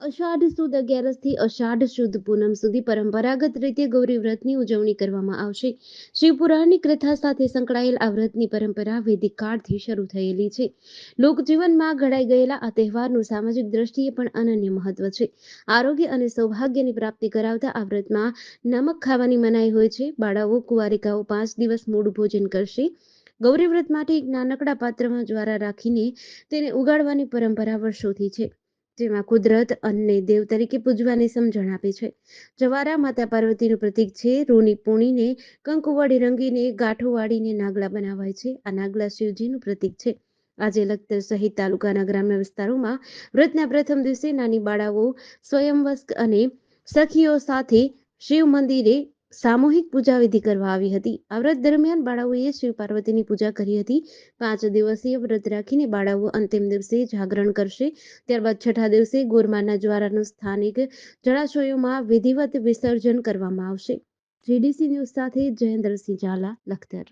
અષાઢ સુદ 11 થી અષાઢ સુદ પૂનમ સુધી પરંપરાગત રીતે ગૌરી વ્રતની ઉજવણી કરવામાં આવશે. શિવપુરાણની કથા સાથે સંકળાયેલ આ વ્રતની પરંપરા વૈદિક કાળથી શરૂ થયેલી છે. લોકજીવનમાં ઘડાઈ ગયેલા આ તહેવારનું સામાજિક દ્રષ્ટિએ પણ અનન્ય મહત્વ છે. આરોગ્ય અને સૌભાગ્યની પ્રાપ્તિ કરાવતા આ વ્રતમાં નમક ખાવાની મનાઈ હોય છે. બાળાઓ કુંવારિકાઓ 5 દિવસ મોડું ભોજન કરશે. ગૌરી વ્રત માટે એક નાનકડા પાત્રમાં જ્વારા રાખીને તેને ઉગાડવાની પરંપરા વર્ષોથી છે, જેમાં કુદરત અન્નને દેવ તરીકે પૂજવાની સમજણ આપે છે. જવારા માતા પાર્વતીનું પ્રતીક છે. રૂની પૂણીને કંકુ વડે રંગીને ગાંઠો વાળીને નાગલા બનાવાય છે. આ નાગલા શિવજીનું પ્રતીક છે. આજે લખતર સહિત તાલુકાના ગ્રામ્ય વિસ્તારોમાં વ્રતના પ્રથમ દિવસે નાની બાળાઓ સ્વયંવસ્ક અને સખીઓ સાથે શિવ મંદિરે સામૂહિક પૂજા વિધિ કરવા આવી હતી. આ વ્રત દરમિયાન બાળાઓએ શિવ પાર્વતીની પૂજા કરી હતી. 5 દિવસીય વ્રત રાખીને બાળાઓ અંતિમ દિવસે જાગરણ કરશે. ત્યારબાદ છઠ્ઠા દિવસે ગોરમાના જ્વારાનું સ્થાનિક જળાશયોમાં વિધિવત વિસર્જન કરવામાં આવશે. GDC ન્યૂઝ સાથે જયેન્દ્રસિંહ ઝાલા, લખતર.